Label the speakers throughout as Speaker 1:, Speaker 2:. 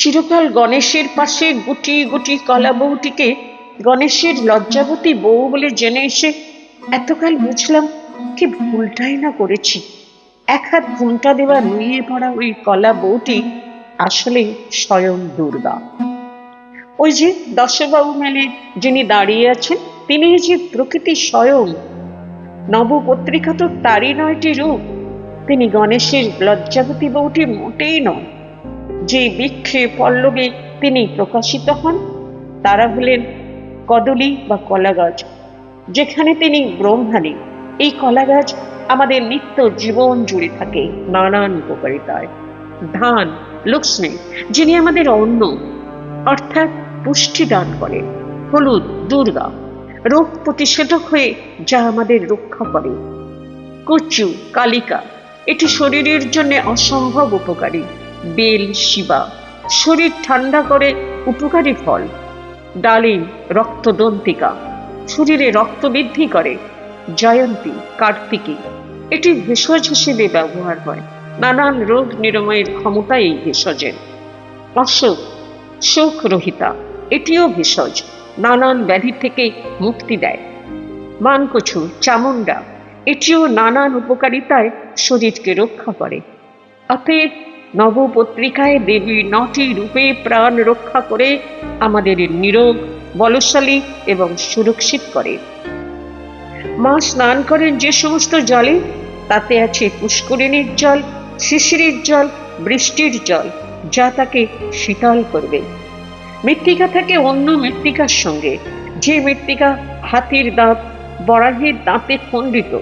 Speaker 1: চিরকাল গণেশের পাশে গুটি গুটি কলা বউটিকে গণেশের লজ্জাবতী বউ বলে জেনে এসে এতকাল বুঝলাম কি ভুলটাই না করেছি। এক হাত ঘুমটা দেওয়া নুয়ে পড়া ওই কলা বউটি আসলে স্বয়ং দুর্গা। ওই যে দশবাবু মেলে যিনি দাঁড়িয়ে আছেন, তিনি যে প্রকৃতি স্বয়ং। নবপত্রিকা তো তারই 9টি রূপ। তিনি গণেশের লজ্জাবতী বউটি মোটেই নন। যে বৃক্ষে পল্লবে তিনি প্রকাশিত হন তারা হলেন কদলী বা কলা গাছ, যেখানে তিনি ব্রহ্মাণী। এই কলা গাছ আমাদের নিত্য জীবন জুড়ে থাকে নানান উপকারিতায়। ধান লক্ষ্মী, যিনি আমাদের অন্ন অর্থাৎ পুষ্টি দান করেন। হলুদ দুর্গা, রোগ প্রতিষেধক হয়ে যা আমাদের রক্ষা করে। কচু কালিকা, এটি শরীরের জন্য অসম্ভব উপকারী। বেল শিবা, শরীর ঠান্ডা করে উপকারী ফল। ডালিম রক্তদন্তিকা, শরীরে রক্ত বৃদ্ধি করে। জয়ন্তী কার্তিকী, এটি ভেষজ হিসেবে ব্যবহার হয়। নানান রোগ নিরাময়ের ক্ষমতা এই ভেষজের। অশোক শোক রহিতা, এটিও ভেষজ, নানান ব্যাধি থেকে মুক্তি দেয়। মানকচু চামুন্ডা, এটিও নানান উপকারিতায় শরীরকে রক্ষা করে। অতএব নবপত্রিকায় দেবী 9টি রূপে প্রাণ রক্ষা করে আমাদের নিরোগ বলশালী এবং সুরক্ষিত করে। মা স্নান করেন যে সমস্ত জলে, তাতে আছে পুষ্করিণীর জল, শিশিরের জল, বৃষ্টির জল, যা তাকে শীতল করবে। মৃত্তিকা থাকে অন্য মৃত্তিকার সঙ্গে। যে মৃত্তিকা হাতির দাঁত বরাহের দাঁতে খণ্ডিত,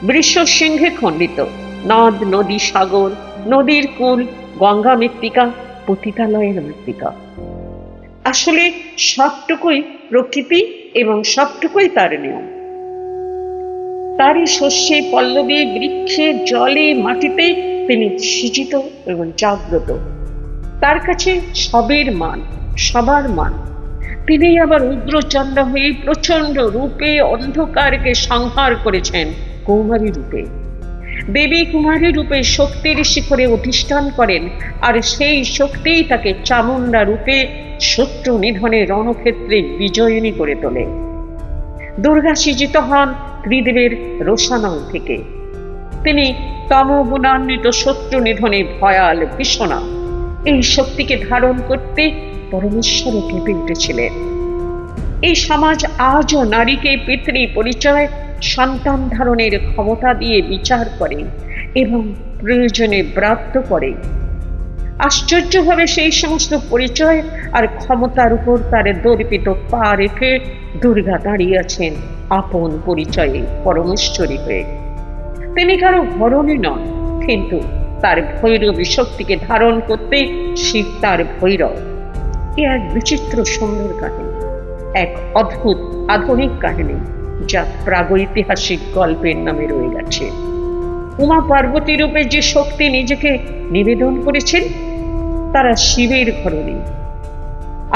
Speaker 1: বৃষ সিংহে খণ্ডিত, নদ নদী সাগর নদীর কুল গঙ্গা মৃত্তিকা পতিতালয়ের মৃত্তিকা। আসলে সবটুকুই প্রকৃতি এবং সবটুকুই তার নিয়ম। তারই শস্যে পল্লবে বৃক্ষে জলে মাটিতে তিনি সৃজিত এবং জাগ্রত। তার কাছে সবের মান, সবার মান। তিনি আবার উগ্রচণ্ড হয়ে প্রচন্ড রূপে অন্ধকারকে সংহার করেছেন কৌমারী রূপে। দেবী কুমারী রূপে শক্তির শিখরে অধিষ্ঠান করেন, আর সেই শক্তিই তাকে চামুন্ডা রূপে শত্রু নিধনে রণক্ষেত্রে বিজয়িনী করে তোলে। দুর্গা সৃজিত হন ত্রিদেবের রোষানল থেকে। তিনি তমগুণান্বিত শত্রু নিধনে ভয়াল ভীষণা। এই শক্তিকে ধারণ করতে পরমেশ্বর কেঁপে উঠেছিলেন। এই সমাজ আজও নারীকে পিতৃ পরিচয়, সন্তান ধারণের ক্ষমতা দিয়ে বিচার করে এবং প্রয়োজনে ব্রাত্য করে। আশ্চর্যভাবে সেই সমস্ত পরিচয় আর ক্ষমতার উপর তার দর্পিত পা রেখে দুর্গা দাঁড়িয়ে আছেন আপন পরিচয়ে পরমেশ্বরী হয়ে। তিনি কারো হরণী নন, কিন্তু তার ভৈরবী শক্তিকে ধারণ করতে শিব তার ভৈরব। এ এক বিচিত্র সুন্দর কাহিনী, এক অদ্ভুত আধুনিক কাহিনী, যা প্রাগৈতিহাসিক গল্পের নামে রয়ে গেছে। উমা পার্বতী রূপে যে শক্তি নিজেকে নিবেদন করেছেন, তারা শিবের ঘরণী।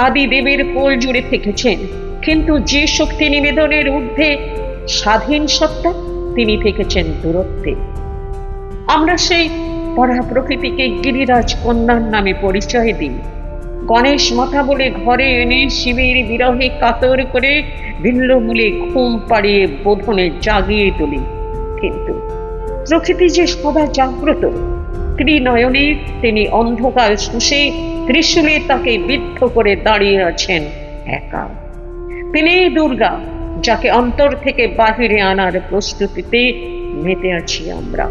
Speaker 1: আদি দেবের কোল জুড়ে থেকেছেন, কিন্তু যে শক্তি নিবেদনের ঊর্ধ্বে স্বাধীন সত্তা, তিনি থেকেছেন দূরত্বে। আমরা সেই পরা প্রকৃতিকে গিরিরাজ কন্যার নামে পরিচয় দিই। গণেশ মাথা বলে ঘরে এনে শিবের বিরহে কাতর করে বিল্লমূলে ঘুম পাড়িয়ে বোধনে জাগিয়ে তুলি। কিন্তু প্রকৃতি যে সদা জাগ্রত, ত্রিনয়নে তিনি অন্ধকার শুষে ত্রিশূলে তাকে বিদ্ধ করে দাঁড়িয়ে আছেন একা। তিনি দুর্গা, যাকে অন্তর থেকে বাহিরে আনার প্রস্তুতিতে মেতে আছি আমরা।